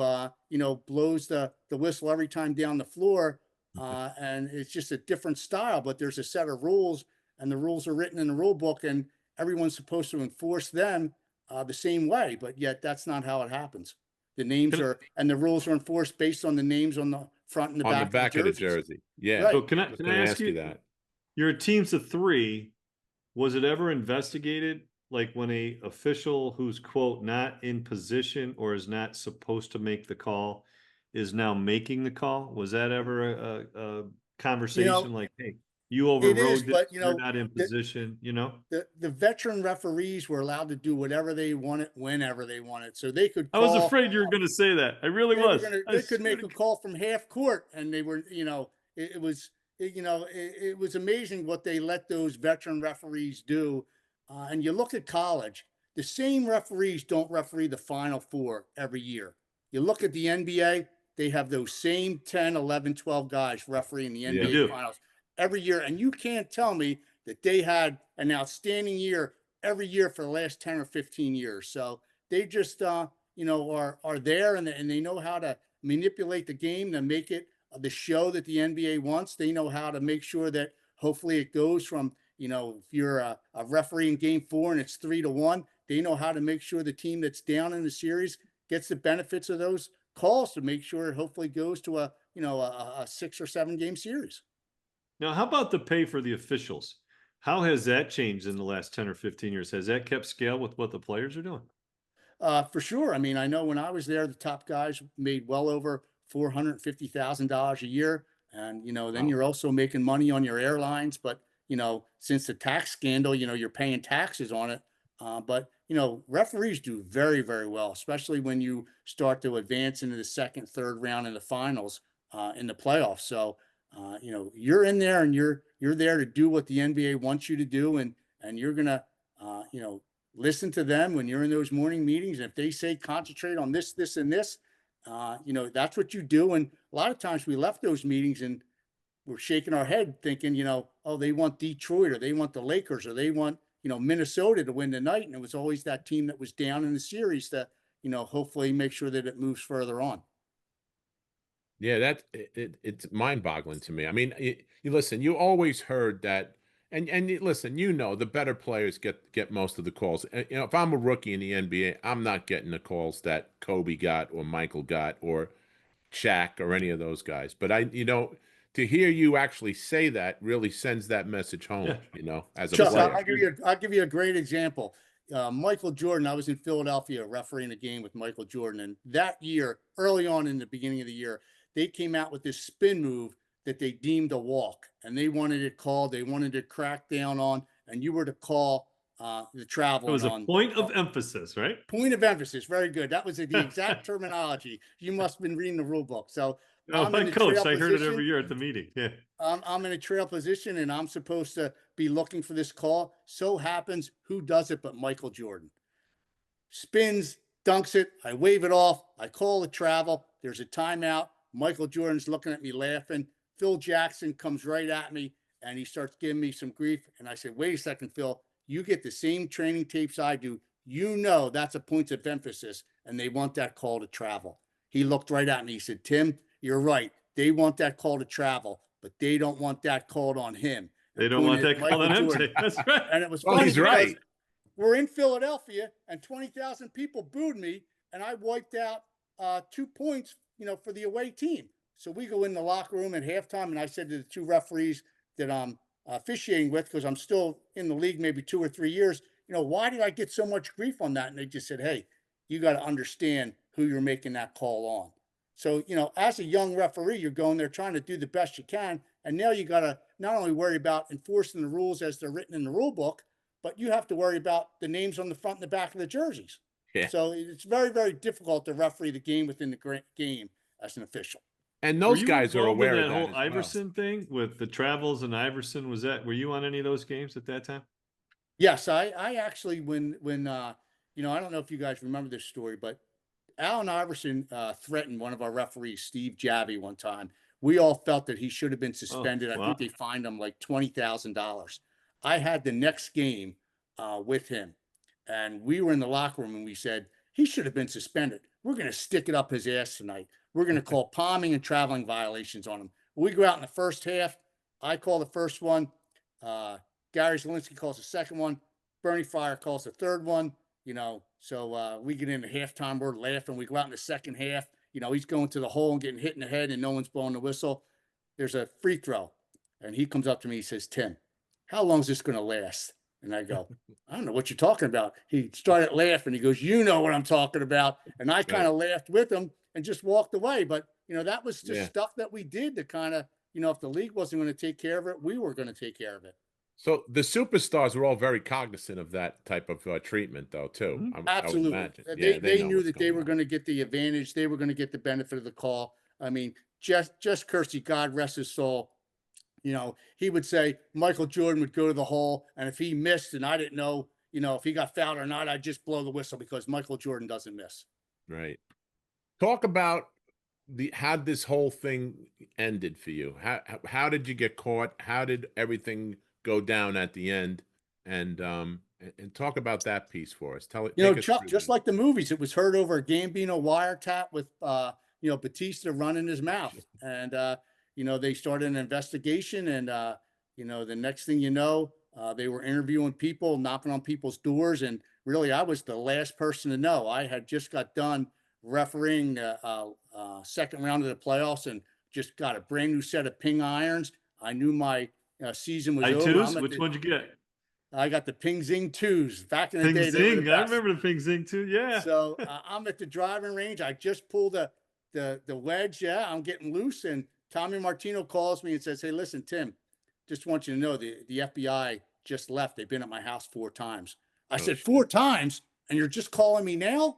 blows the whistle every time down the floor. And it's just a different style, but there's a set of rules and the rules are written in the rule book and everyone's supposed to enforce them the same way. But yet that's not how it happens. The names Can, are, and the rules are enforced based on the names on the front and the on the back of the back of the jerseys. jersey. Yeah, Right. so can I I was can going I to ask ask you you? that. Your teams of three, was it ever investigated? Like when a official who's quote not in position or is not supposed to make the call is now making the call? Was that ever a You know, conversation like, hey, you it is, overrode this, but you're not in the, position, the veteran referees were allowed to do whatever they wanted, whenever they wanted. So they could I was call, afraid you were going to say that. I really was. I they could swear make to a God. call from half court and they were, it was, it was amazing what they let those veteran referees do. And you look at college, the same referees don't referee the Final Four every year. You look at the NBA, they have those same 10, 11, 12 guys refereeing the They Yeah, NBA do. finals every year. And you can't tell me that they had an outstanding year every year for the last 10 or 15 years. So they just, are there and they know how to manipulate the game to make it the show that the NBA wants. They know how to make sure that hopefully it goes from, if you're a referee in game 4 and it's 3-1, they know how to make sure the team that's down in the series gets the benefits of those calls to make sure it hopefully goes to a 6 or 7 game series. Now, how about the pay for the officials? How has that changed in the last 10 or 15 years? Has that kept scale with what the players are doing? For sure. I mean, I know when I was there, the top guys made well over $450,000 a year. And, then wow. you're also making money on your airlines. But, since the tax scandal, you're paying taxes on it. But, referees do very, very well, especially when you start to advance into the second, third round in the finals in the playoffs. So, you're in there and you're there to do what the NBA wants you to do. And you're going to, listen to them when you're in those morning meetings. And if they say concentrate on this, this, and this, that's what you do. And a lot of times we left those meetings and we're shaking our head thinking, oh, they want Detroit or they want the Lakers or they want, Minnesota to win the night. And it was always that team that was down in the series to, hopefully make sure that it moves further on. Yeah, it's mind-boggling to me. I mean, you listen, you always heard that, and listen, the better players get most of the calls. And, if I'm a rookie in the NBA, I'm not getting the calls that Kobe got or Michael got or Shaq or any of those guys. But to hear you actually say that really sends that message home, Yeah. as a Chuck, Listen, player. I'll give you a great example. Michael Jordan, I was in Philadelphia refereeing a game with Michael Jordan. And that year, early on in the beginning of the year, they came out with this spin move that they deemed a walk. And they wanted it called, they wanted to crack down on, and you were to call the it traveling was a on. point of emphasis, right? Point of emphasis. Very good. That was the exact terminology. You must have been reading the rule book. So Oh, I'm in my the coach, trail I heard it every position. year at the meeting. Yeah. I'm in a trail position and I'm supposed to be looking for this call. So happens, who does it but Michael Jordan? Spins, dunks it. I wave it off. I call the travel. There's a timeout. Michael Jordan's looking at me laughing. Phil Jackson comes right at me and he starts giving me some grief. And I said, wait a second, Phil, you get the same training tapes I do. you know that's a point of emphasis, and they want that call to travel. He looked right at me. He said, Tim, you're right. They want that call to travel, but they don't want that called on him. They And don't want pointed that at called on Michael him. Jordan. Jay. That's right. And it was Well, funny he's because right. we're in Philadelphia and 20,000 people booed me, and I wiped out 2 points, for the away team. So we go in the locker room at halftime, and I said to the two referees that I'm officiating with, because I'm still in the league maybe 2 or 3 years, why did I get so much grief on that? And they just said, hey, you got to understand who you're making that call on. So, as a young referee, you're going there trying to do the best you can. And now you got to not only worry about enforcing the rules as they're written in the rule book, but you have to worry about the names on the front and the back of the jerseys. Yeah. So it's very, very difficult to referee the game within the game as an official. And Were those you guys are involved in aware that of that whole as well. Iverson thing with the travels and Iverson? Were you on any of those games at that time? Yes, I actually, when I don't know if you guys remember this story, but Allen Iverson threatened one of our referees, Steve Javi, one time. We all felt that he should have been suspended. I wow. think they fined him like $20,000. I had the next game with him, and we were in the locker room, and we said, he should have been suspended. We're going to stick it up his ass tonight. We're going to call palming and traveling violations on him. We go out in the first half. I call the first one. Gary Zielinski calls the second one. Bernie Fryer calls the third one. So we get into halftime, we're laughing. We go out in the second half. He's going to the hole and getting hit in the head, and no one's blowing the whistle. There's a free throw, and he comes up to me. He says, Tim, how long is this going to last? And I go, I don't know what you're talking about. He started laughing. He goes, you know what I'm talking about. And I kind of laughed with him and just walked away. But, that was just stuff that we did to kind of, if the league wasn't going to take care of it, we were going to take care of it. So the superstars were all very cognizant of that type of treatment, though, too. Mhm. Absolutely. I would imagine. They know knew what's that they going were on. going to get the advantage. They were going to get the benefit of the call. I mean, just Kersey, God rest his soul. He would say Michael Jordan would go to the hole, and if he missed and I didn't know, if he got fouled or not, I'd just blow the whistle because Michael Jordan doesn't miss. Right. Talk about how this whole thing ended for you. How did you get caught? How did everything go down at the end? And talk about that piece for us. Take us Chuck, through just that. like the movies, it was heard over a Gambino wiretap with Batista running his mouth, and they started an investigation, and the next thing you know, they were interviewing people, knocking on people's doors, and really, I was the last person to know. I had just got done refereeing the second round of the playoffs, and just got a brand new set of ping irons. I knew my season was over. Which one'd you get? I got the Ping Zing 2s. Back in the Ping day, they were the Zing. I best. remember the Ping Zing too. Yeah. So I'm at the driving range. I just pulled the wedge. Yeah, I'm getting loose. And Tommy Martino calls me and says, hey, listen, Tim, just want you to know the FBI just left. They've been at my house 4 times. I said, 4 times? And you're just calling me now?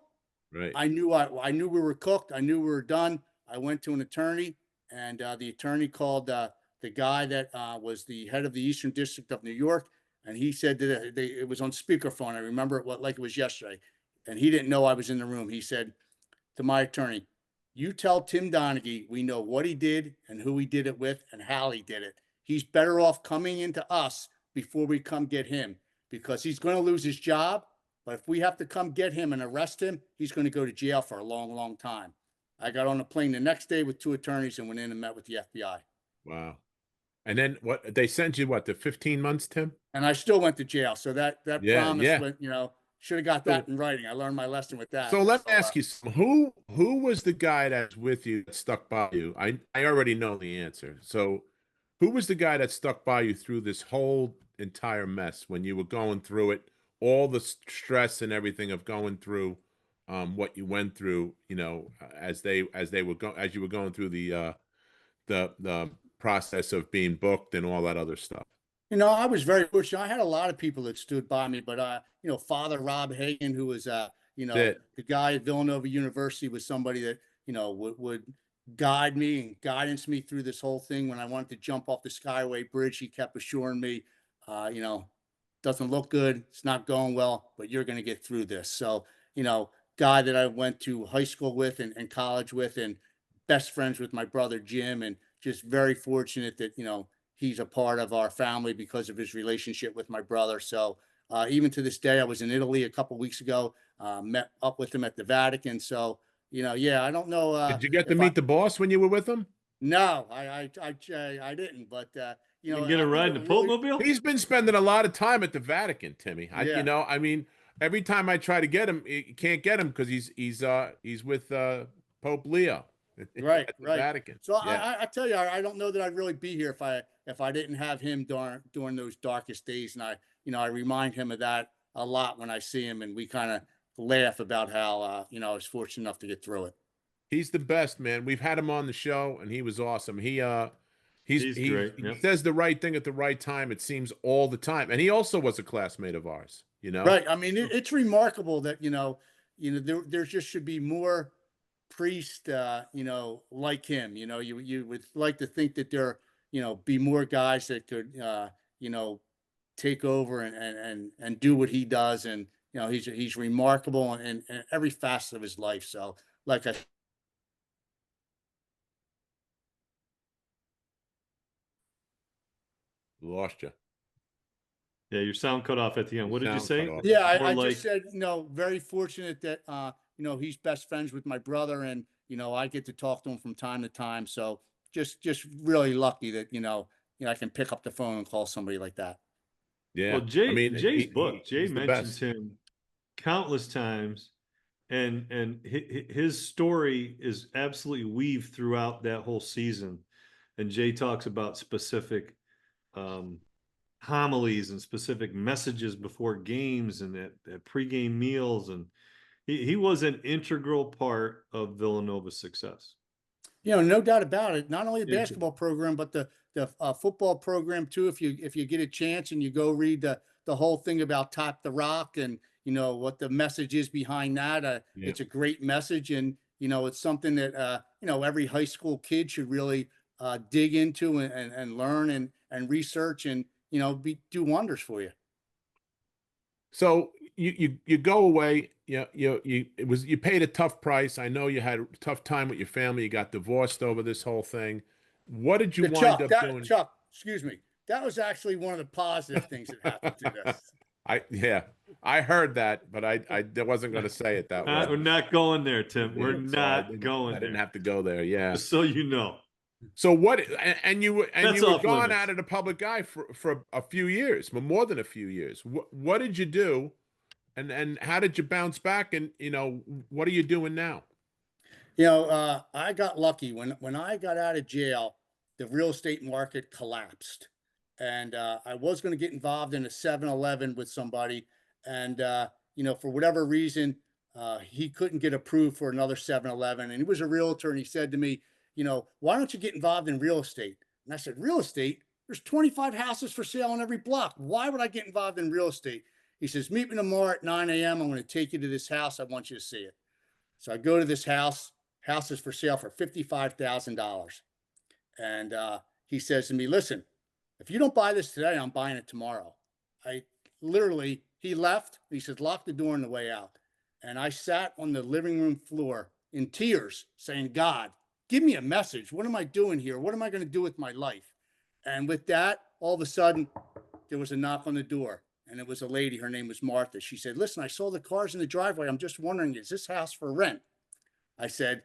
Right. I knew we were cooked. I knew we were done. I went to an attorney, and the attorney called the guy that was the head of the Eastern District of New York. And he said that it was on speakerphone. I remember it like it was yesterday. And he didn't know I was in the room. He said to my attorney, you tell Tim Donaghy we know what he did and who he did it with and how he did it. He's better off coming into us before we come get him, because he's going to lose his job. But if we have to come get him and arrest him, he's going to go to jail for a long, long time. I got on a plane the next day with 2 attorneys and went in and met with the FBI. Wow. And then what they sent you, to 15 months, Tim? And I still went to jail. So that promise went, should have got that So- in writing. I learned my lesson with that. So let me ask you something. Who was the guy that was with you that stuck by you? I already know the answer. So who was the guy that stuck by you through this whole entire mess when you were going through it, all the stress and everything of going through what you went through, as you were going through the process of being booked and all that other stuff? I was very fortunate. I had a lot of people that stood by me, but Father Rob Hagan, who was the guy at Villanova University, was somebody that would guide me and guidance me through this whole thing. When I wanted to jump off the Skyway Bridge, he kept assuring me, doesn't look good, it's not going well, but you're going to get through this. So guy that I went to high school with and college with, and best friends with my brother Jim, and just very fortunate that he's a part of our family because of his relationship with my brother. So Even to this day, I was in Italy a couple weeks ago, met up with him at the Vatican. So, yeah, I don't know Did you get to if I, meet the boss when you were with him? no, I didn't, but, You didn't get a I think ride in it the Pope really, mobile? He's been spending a lot of time at the Vatican, Timmy. yeah, I mean, every time I try to get him, you can't get him because he's with Pope Leo right, at the right. Vatican. So Yeah. I tell you, I don't know that I'd really be here if I didn't have him during those darkest days. And I remind him of that a lot when I see him, and we kind of laugh about how, I was fortunate enough to get through it. He's the best, man. We've had him on the show and he was awesome. He's great. He Yep. says the right thing at the right time, it seems all the time. And he also was a classmate of ours, you know? Right. I mean, it's remarkable that, there just should be more priests, like him. You would like to think that there, be more guys that could, take over and do what he does. And, he's remarkable in every facet of his life. So, like I Lost you. Yeah, your sound cut off at the end. Your What did you sound say? cut off. Yeah, More I like, just said, very fortunate that, he's best friends with my brother, and, I get to talk to him from time to time. So just really lucky that, I can pick up the phone and call somebody like that. Yeah. well, I mean, Jay's book. Jay he's the mentions best. him countless times, and his story is absolutely weaved throughout that whole season. And Jay talks about specific um, homilies and specific messages before games and at pregame meals, and he was an integral part of Villanova's success. No doubt about it. Not only the Yeah. basketball program, but the football program too. If you get a chance and you go read the whole thing about Top the Rock and what the message is behind that, Yeah. it's a great message, and it's something that every high school kid should really dig into and learn and research, and do wonders for you. So you go away. You paid a tough price. I know you had a tough time with your family. You got divorced over this whole thing. What did you The wind Chuck, up that doing? Chuck, excuse me, that was actually one of the positive things that happened to this. I heard that, but I wasn't going to say it that way. We're not going there, Tim. We're So I not going I didn't there. have to go there. Yeah. Just so you know. So what? And That's you were off gone limits. out of the public eye for a few years, more than a few years. What did you do? And how did you bounce back? And what are you doing now? I got lucky when I got out of jail, the real estate market collapsed, and I was going to get involved in a 7-Eleven with somebody, and for whatever reason, he couldn't get approved for another 7-Eleven, and he was a realtor, and he said to me, why don't you get involved in real estate? And I said, real estate? There's 25 houses for sale on every block. Why would I get involved in real estate? He says, meet me tomorrow at 9 a.m. I'm going to take you to this house. I want you to see it. So I go to this house. House is for sale for $55,000. And he says to me, listen, if you don't buy this today, I'm buying it tomorrow. He left. He said, lock the door on the way out. And I sat on the living room floor in tears saying, God, give me a message. What am I doing here? What am I going to do with my life? And with that, all of a sudden, there was a knock on the door. And it was a lady. Her name was Martha. She said, listen, I saw the cars in the driveway. I'm just wondering, is this house for rent? I said,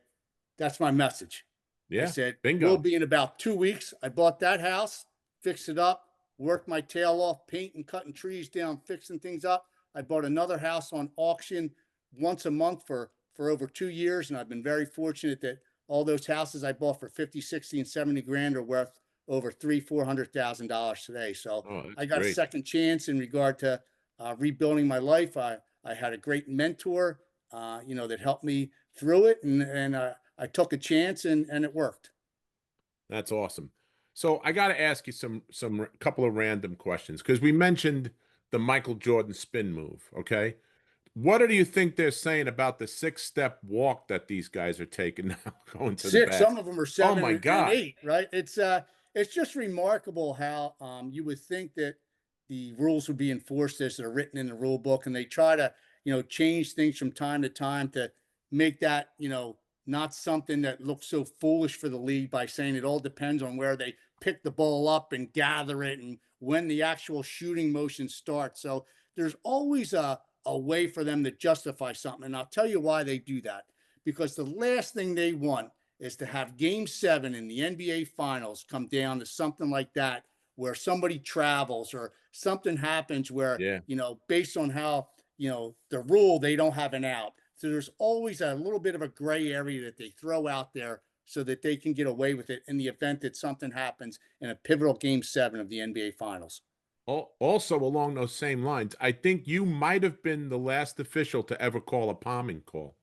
that's my message. Yeah. I said, bingo. we'll be in about 2 weeks. I bought that house, fixed it up, worked my tail off, painting, cutting trees down, fixing things up. I bought another house on auction once a month for over 2 years. And I've been very fortunate that all those houses I bought for 50, 60, and 70 grand are worth over $400,000 today. So I got a second chance in regard to rebuilding my life. I had a great mentor, that helped me through it, and I took a chance, and it worked. That's awesome. So I got to ask you some couple of random questions because we mentioned the Michael Jordan spin move. Okay, what do you think they're saying about the 6-step walk that these guys are taking now, going to the 6, basket? some of them are 7 Oh my and God. 8, right? It's just remarkable how you would think that the rules would be enforced as they're written in the rule book, and they try to change things from time to time to make that not something that looks so foolish for the league by saying it all depends on where they pick the ball up and gather it and when the actual shooting motion starts. So there's always a way for them to justify something. And I'll tell you why they do that. Because the last thing they want is to have game 7 in the NBA finals come down to something like that, where somebody travels or something happens where, Yeah. based on how, the rule, they don't have an out. So there's always a little bit of a gray area that they throw out there so that they can get away with it in the event that something happens in a pivotal game 7 of the NBA finals. Also, along those same lines, I think you might have been the last official to ever call a palming call.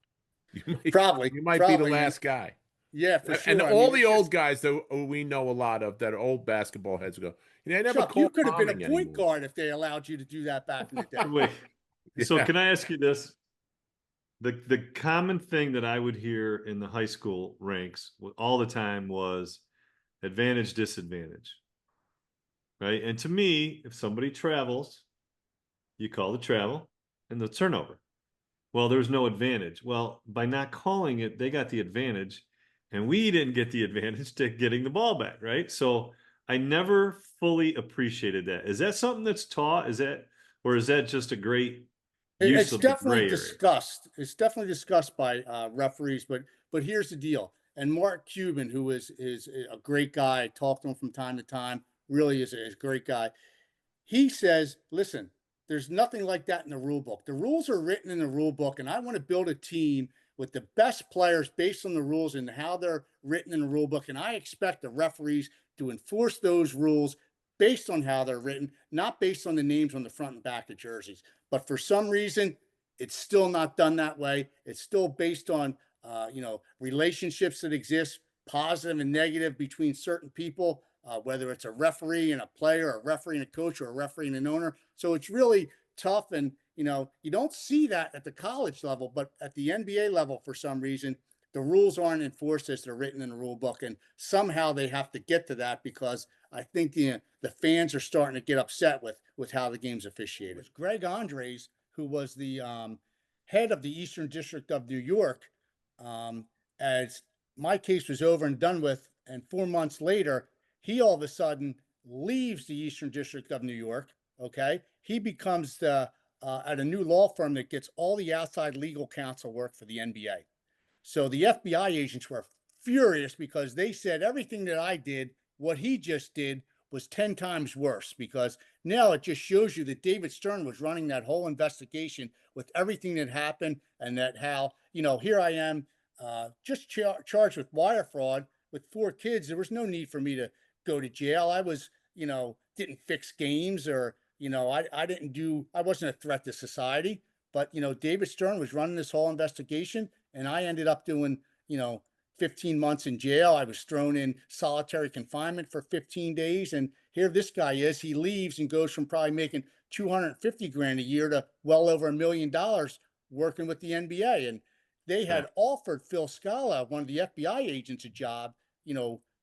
You might, Probably, you might be the man. last guy. Yeah, for And sure. I all mean, the it's old just, guys that we know a lot of that are old basketball heads go, they never Chuck, you call could have been a palming point anymore. guard if they allowed you to do that back in the day. Wait. So Yeah. can I ask you this? The common thing that I would hear in the high school ranks all the time was advantage, disadvantage. Right. And to me, if somebody travels, you call the travel and the turnover. Well, there's no advantage. Well, by not calling it, they got the advantage, and we didn't get the advantage to getting the ball back, right? So I never fully appreciated that. Is that something that's taught? Or is that just a great use It's of the definitely gray area? discussed. It's definitely discussed by referees, but here's the deal. And Mark Cuban, who is a great guy, I talk to him from time to time, really is a great guy. He says, listen, there's nothing like that in the rule book. The rules are written in the rule book, and I want to build a team with the best players based on the rules and how they're written in the rule book. And I expect the referees to enforce those rules based on how they're written, not based on the names on the front and back of jerseys. But for some reason, it's still not done that way. It's still based on relationships that exist, positive and negative between certain people, whether it's a referee and a player, a referee and a coach, or a referee and an owner. So it's really tough. And, you don't see that at the college level, but at the NBA level, for some reason, the rules aren't enforced as they're written in the rule book. And somehow they have to get to that because I think the fans are starting to get upset with how the game's officiated. It was Greg Andres, who was the head of the Eastern District of New York, as my case was over and done with. And 4 months later, he all of a sudden leaves the Eastern District of New York. Okay. He becomes at a new law firm that gets all the outside legal counsel work for the NBA. So the FBI agents were furious because they said everything that I did, what he just did, was 10 times worse, because now it just shows you that David Stern was running that whole investigation with everything that happened, and that how, here I am just charged with wire fraud with 4 kids. There was no need for me to go to jail. I was, didn't fix games, or, I wasn't a threat to society. But, David Stern was running this whole investigation, and I ended up doing, 15 months in jail. I was thrown in solitary confinement for 15 days. And here this guy is, he leaves and goes from probably making 250 grand a year to well over $1 million working with the NBA. And they had offered Phil Scala, one of the FBI agents, a job,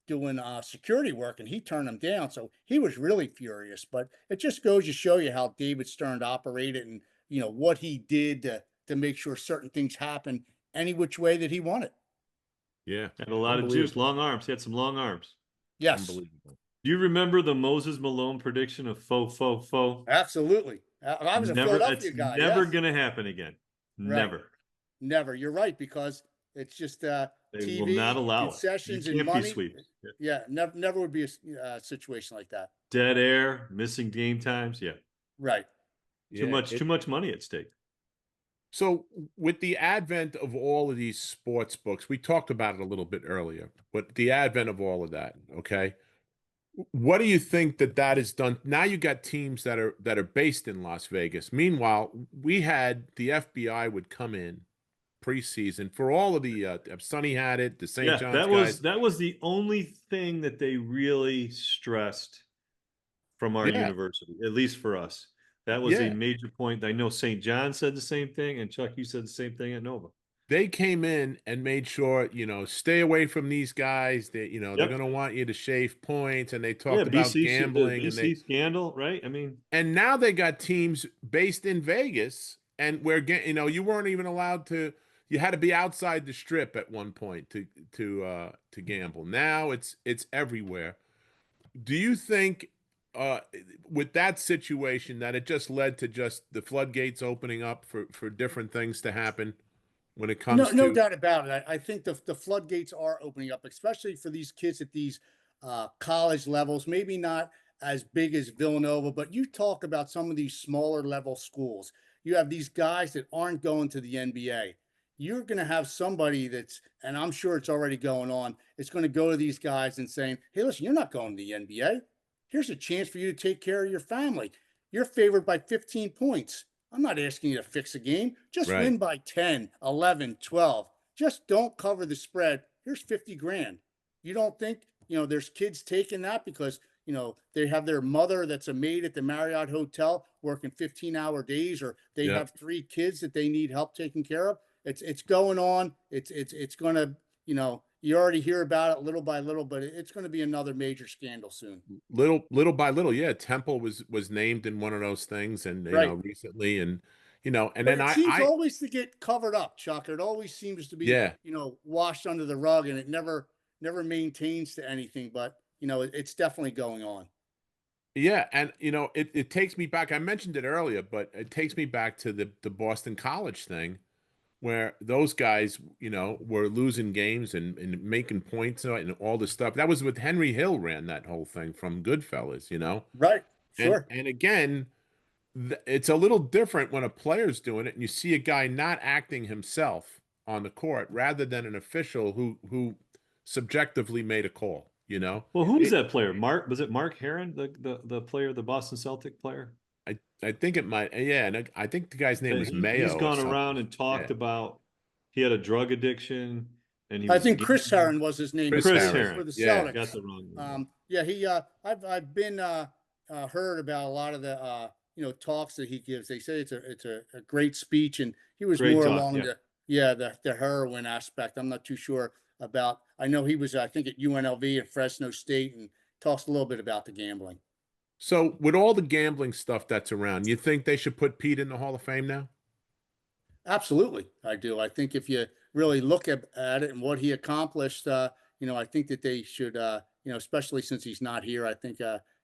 doing security work, and he turned them down. So he was really furious. But it just goes to show you how David Stern operated, and what he did to make sure certain things happen any which way that he wanted. Yeah. Had a lot of juice, long arms. He had some long arms. Yes. Unbelievable. Do you remember the Moses Malone prediction of faux, faux, faux? Absolutely. I was a Philadelphia guy. Never yes. going to happen again. Right. Never. Never. You're right, because it's just They TV, will not allow concessions, it. and You can't money. be sweet. Yeah, never would be a situation like that. Dead air, missing game times. Yeah. Right. Too much money at stake. So with the advent of all of these sports books, we talked about it a little bit earlier, but the advent of all of that, okay? What do you think that is done? Now you got teams that are based in Las Vegas. Meanwhile, we had the FBI would come in preseason for all of the Sonny had it, the St. John's guys. That was the only thing that they really stressed from our university, at least for us. That was a major point. I know St. John said the same thing, and Chuck, you said the same thing at Nova. They came in and made sure, stay away from these guys. They're going to want you to shave points, and they talked about gambling the and BC scandal, right? I mean, and now they got teams based in Vegas, and where you weren't even allowed to. You had to be outside the strip at one point to gamble. Now it's everywhere. Do you think with that situation, that it just led to just the floodgates opening up for different things to happen when it No, comes no to doubt about it. I think the floodgates are opening up, especially for these kids at these college levels. Maybe not as big as Villanova, but you talk about some of these smaller level schools. You have these guys that aren't going to the NBA. You're going to have somebody that's, and I'm sure it's already going on. It's going to go to these guys and saying, "Hey, listen, you're not going to the NBA. Here's a chance for you to take care of your family. You're favored by 15 points. I'm not asking you to fix a game. Just right. win by 10, 11, 12. Just don't cover the spread. Here's 50 grand. You don't think, there's kids taking that because, they have their mother that's a maid at the Marriott Hotel working 15-hour days, or they Yeah. have 3 kids that they need help taking care of. It's going on. It's going to, you already hear about it little by little, but it's going to be another major scandal soon. Little by little, yeah. Temple was named in one of those things, and Right. recently, and and But then it I seems I always to get covered up, Chuck. It always seems to be, yeah. washed under the rug, and it never maintains to anything. But it's definitely going on. Yeah, and it takes me back. I mentioned it earlier, but it takes me back to the Boston College thing, where those guys, were losing games and making points and all this stuff. That was with Henry Hill ran that whole thing from Goodfellas. Right. And Sure. again, it's a little different when a player's doing it and you see a guy not acting himself on the court rather than an official who subjectively made a call. Well, who was It, that player? Mark, was it Mark Heron, the player, the Boston Celtic player? I think it might, yeah, and I think the guy's name That was he's Mayo or gone something. around and Yeah, taled about he had a drug addiction and he I was think Chris gambling. Heron was his name. He Chris Chris played Herron. for Heron. the Yeah. Got Celtics. the wrong one. Yeah, I've been heard about a lot of the talks that he gives. They say it's a great speech, and he was Great more talk. along Yeah. the heroin aspect. I'm not too sure about. I know he was, I think, at UNLV at Fresno State, and talks a little bit about the gambling. So with all the gambling stuff that's around, you think they should put Pete in the Hall of Fame now? Absolutely, I do. I think if you really look at it and what he accomplished, I think that they should, especially since he's not here, I think,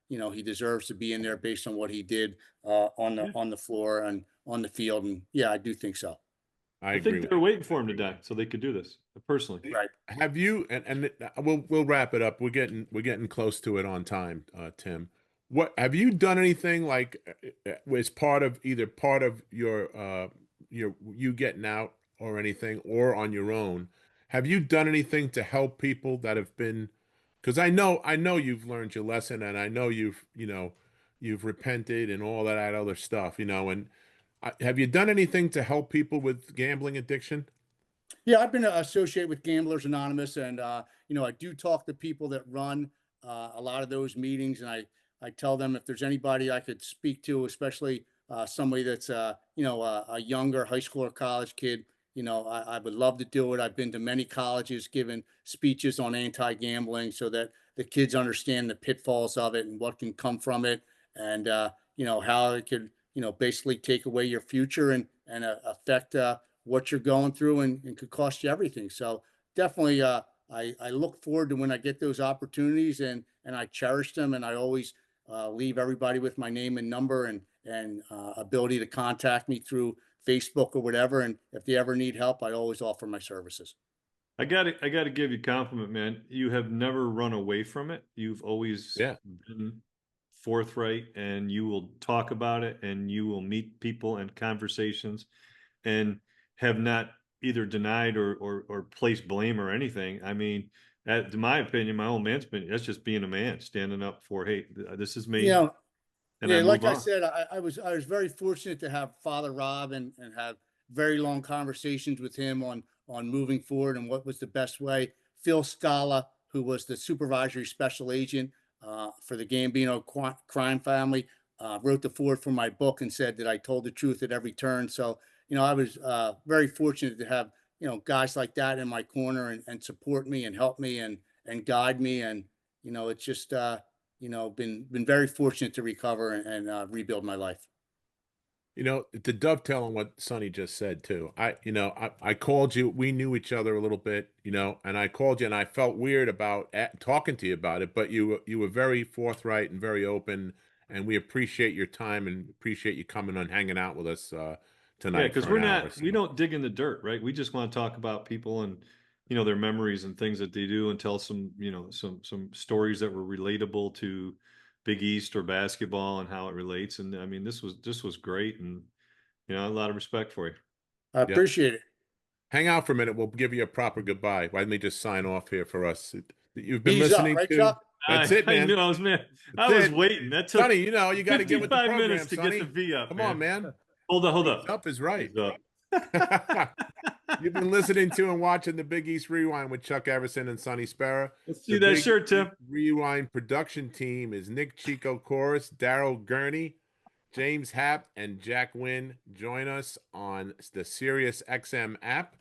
he deserves to be in there based on what he did on the Yeah. on the floor and on the field. And yeah, I do think so. I I agree think with they were you. waiting for him to die so they could do this personally. Right. Have you and we'll wrap it up. We're getting close to it on time, Tim. What have you done anything like as part of your you getting out or anything or on your own? Have you done anything to help people that have been because I know you've learned your lesson and I know you've repented and all that other stuff, and have you done anything to help people with gambling addiction? Yeah, I've been associated with Gamblers Anonymous, and I do talk to people that run a lot of those meetings, and I tell them if there's anybody I could speak to, especially somebody that's a younger high school or college kid. I would love to do it. I've been to many colleges, given speeches on anti-gambling, so that the kids understand the pitfalls of it and what can come from it, and how it could basically take away your future and affect what you're going through, and could cost you everything. So definitely, I look forward to when I get those opportunities, and I cherish them, and I always leave everybody with my name and number, and ability to contact me through Facebook or whatever. And if they ever need help, I always offer my services. I gotta give you a compliment, man. You have never run away from it. You've always Yeah. been forthright and you will talk about it and you will meet people and conversations and have not either denied or placed blame or anything. I mean, in my opinion, my old man's opinion, that's just being a man, standing up for, hey, this is You me, know, and I Yeah, move like I on. said, I was very fortunate to have Father Rob, and have very long conversations with him on moving forward and what was the best way. Phil Scala, who was the supervisory special agent for the Gambino crime family, wrote the forward for my book and said that I told the truth at every turn. So I was very fortunate to have guys like that in my corner, and support me and help me and guide me. And it's just been very fortunate to recover and rebuild my life. You know, to dovetail on what Sonny just said too. I called you. We knew each other a little bit, and I called you, and I felt weird about talking to you about it. But you were very forthright and very open, and we appreciate your time and appreciate you coming and hanging out with us Yeah, tonight because for an hour. we don't dig in the dirt, right? We just want to talk about people and their memories and things that they do, and tell some some stories that were relatable to Big East or basketball and how it relates. And I mean, this was great, and a lot of respect for you. I Yeah. appreciate it. Hang out for a minute. We'll give you a proper goodbye. Why don't we just sign off here for us? You've been Ease up, listening right, to. Chuck? That's it, man. I know, man. That's I was it. waiting. That took Sonny, you got to get with the 55 program, minutes to Sonny. get the V up. Come man. on, man. Hold up. Ease up is right. Ease up. You've been listening to and watching the Big East Rewind with Chuck Everson and Sonny Sparrow. Let's see that shirt, Tim. East Rewind production team is Nick Chico Chorus, Daryl Gurney, James Happ, and Jack Wynn. Join us on the Sirius XM app,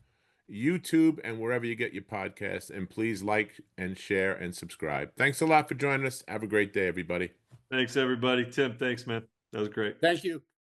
YouTube, and wherever you get your podcasts. And please like and share and subscribe. Thanks a lot for joining us. Have a great day, everybody. Thanks, everybody. Tim, thanks, man. That was great. Thank you.